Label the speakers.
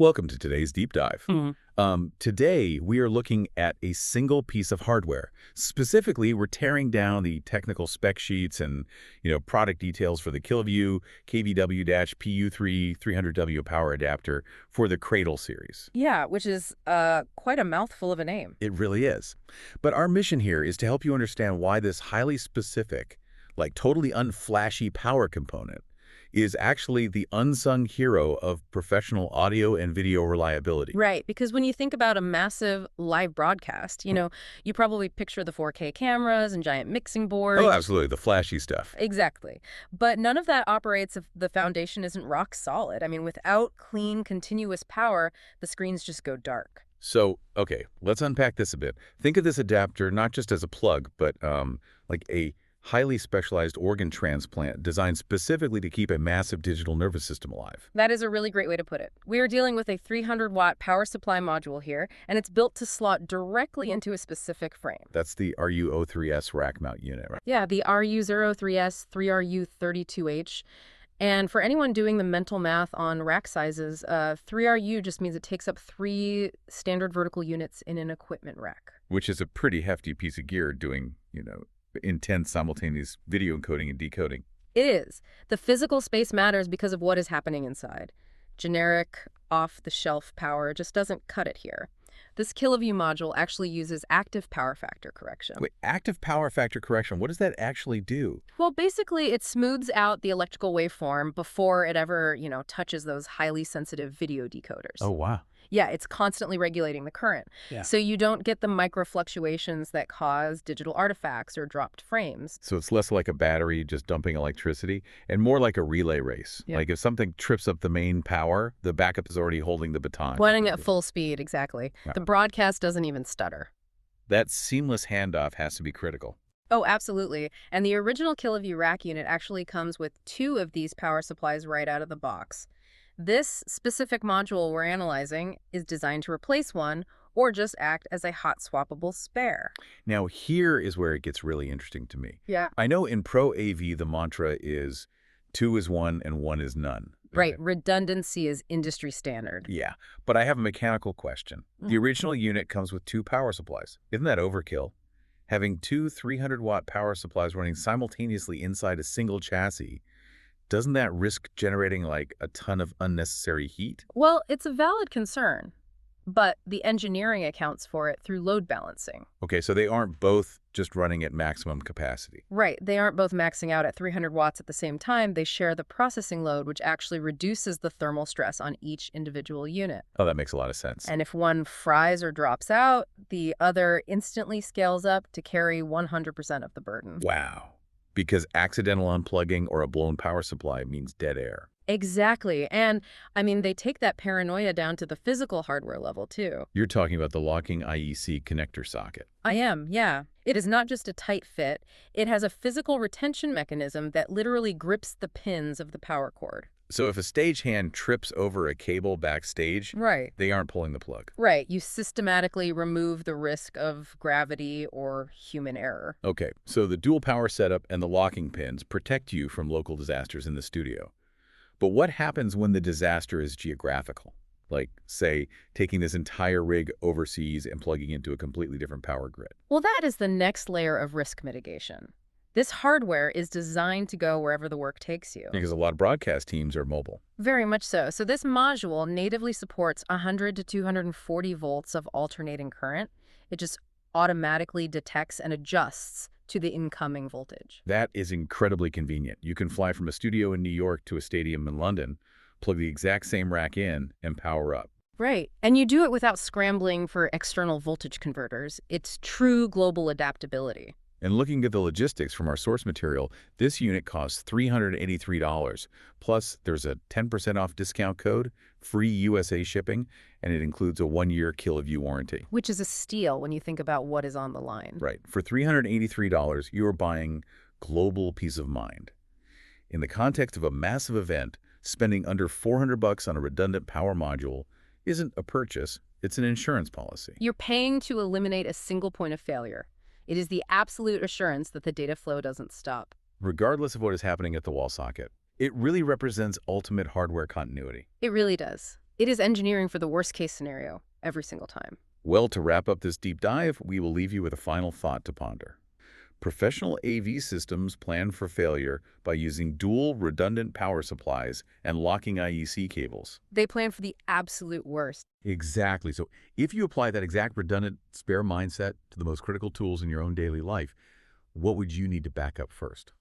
Speaker 1: Welcome to today's deep dive.
Speaker 2: Mhm.
Speaker 1: Today, we are looking at a single piece of hardware. Specifically, we're tearing down the technical spec sheets and, product details for the Kiloview KVW-PU03-300W Power Adapter for the Cradle series.
Speaker 2: Yeah, which is quite a mouthful of a name.
Speaker 1: It really is. But our mission here is to help you understand why this highly specific, totally unflashy power component is actually the unsung hero of professional audio and video reliability.
Speaker 2: Right, because when you think about a massive live broadcast, you probably picture the 4K cameras and giant mixing boards.
Speaker 1: Oh, absolutely, the flashy stuff.
Speaker 2: Exactly. But none of that operates if the foundation isn't rock solid. I mean, without clean, continuous power, the screens just go dark.
Speaker 1: So, okay, let's unpack this a bit. Think of this adapter not just as a plug, but like a highly specialized organ transplant designed specifically to keep a massive digital nervous system alive.
Speaker 2: That is a really great way to put it. We are dealing with a 300-watt power supply module here, and it's built to slot directly into a specific frame.
Speaker 1: That's the RU03S rack mount unit, right?
Speaker 2: Yeah, the RU03S 3RU32H. And for anyone doing the mental math on rack sizes, 3RU just means it takes up 3 standard vertical units in an equipment rack.
Speaker 1: Which is a pretty hefty piece of gear doing, intense simultaneous video encoding and decoding.
Speaker 2: It is. The physical space matters because of what is happening inside. Generic, off-the-shelf power just doesn't cut it here. This Kiloview module actually uses active power factor correction.
Speaker 1: Wait, active power factor correction, what does that actually do?
Speaker 2: Well, basically, it smooths out the electrical waveform before it ever, touches those highly sensitive video decoders.
Speaker 1: Oh, wow.
Speaker 2: Yeah, it's constantly regulating the current.
Speaker 1: Yeah.
Speaker 2: So you don't get the micro fluctuations that cause digital artifacts or dropped frames.
Speaker 1: So it's less like a battery just dumping electricity and more like a relay race.
Speaker 2: Yeah.
Speaker 1: Like if something trips up the main power, the backup is already holding the baton.
Speaker 2: Running at full speed, exactly.
Speaker 1: Yeah.
Speaker 2: The broadcast doesn't even stutter.
Speaker 1: That seamless handoff has to be critical.
Speaker 2: Oh, absolutely. And the original Kiloview rack unit actually comes with 2 of these power supplies right out of the box. This specific module we're analyzing is designed to replace one or just act as a hot swappable spare.
Speaker 1: Now, here is where it gets really interesting to me.
Speaker 2: Yeah.
Speaker 1: I know in Pro AV, the mantra is 2 is 1 and 1 is none.
Speaker 2: Right. Redundancy is industry standard.
Speaker 1: Yeah, but I have a mechanical question. The original unit comes with 2 power supplies. Isn't that overkill? Having 2 300-watt power supplies running simultaneously inside a single chassis, doesn't that risk generating a ton of unnecessary heat?
Speaker 2: Well, it's a valid concern, but the engineering accounts for it through load balancing.
Speaker 1: Okay, so they aren't both just running at maximum capacity.
Speaker 2: Right. They aren't both maxing out at 300 watts at the same time. They share the processing load, which actually reduces the thermal stress on each individual unit.
Speaker 1: Oh, that makes a lot of sense.
Speaker 2: And if one fries or drops out, the other instantly scales up to carry 100% of the burden.
Speaker 1: Wow. Because accidental unplugging or a blown power supply means dead air.
Speaker 2: Exactly. And, they take that paranoia down to the physical hardware level, too.
Speaker 1: You're talking about the locking IEC connector socket.
Speaker 2: I am, yeah. It is not just a tight fit. It has a physical retention mechanism that literally grips the pins of the power cord.
Speaker 1: So if a stagehand trips over a cable backstage,
Speaker 2: Right.
Speaker 1: they aren't pulling the plug.
Speaker 2: Right. You systematically remove the risk of gravity or human error.
Speaker 1: Okay, so the dual power setup and the locking pins protect you from local disasters in the studio. But what happens when the disaster is geographical? Like, say, taking this entire rig overseas and plugging into a completely different power grid.
Speaker 2: Well, that is the next layer of risk mitigation. This hardware is designed to go wherever the work takes you.
Speaker 1: Because a lot of broadcast teams are mobile.
Speaker 2: Very much so. So this module natively supports 100 to 240 volts of alternating current. It just automatically detects and adjusts to the incoming voltage.
Speaker 1: That is incredibly convenient. You can fly from a studio in New York to a stadium in London, plug the exact same rack in, and power up.
Speaker 2: Right. And you do it without scrambling for external voltage converters. It's true global adaptability.
Speaker 1: And looking at the logistics from our source material, this unit costs $383. Plus, there's a 10% off discount code, free USA shipping, and it includes a 1-year Kiloview warranty.
Speaker 2: Which is a steal when you think about what is on the line.
Speaker 1: Right. For $383, you are buying global peace of mind. In the context of a massive event, spending under $400 on a redundant power module isn't a purchase, it's an insurance policy.
Speaker 2: You're paying to eliminate a single point of failure. It is the absolute assurance that the data flow doesn't stop.
Speaker 1: Regardless of what is happening at the wall socket, it really represents ultimate hardware continuity.
Speaker 2: It really does. It is engineering for the worst-case scenario every single time.
Speaker 1: Well, to wrap up this deep dive, we will leave you with a final thought to ponder. Professional AV systems plan for failure by using dual redundant power supplies and locking IEC cables.
Speaker 2: They plan for the absolute worst.
Speaker 1: Exactly. So if you apply that exact redundant spare mindset to the most critical tools in your own daily life, what would you need to back up first?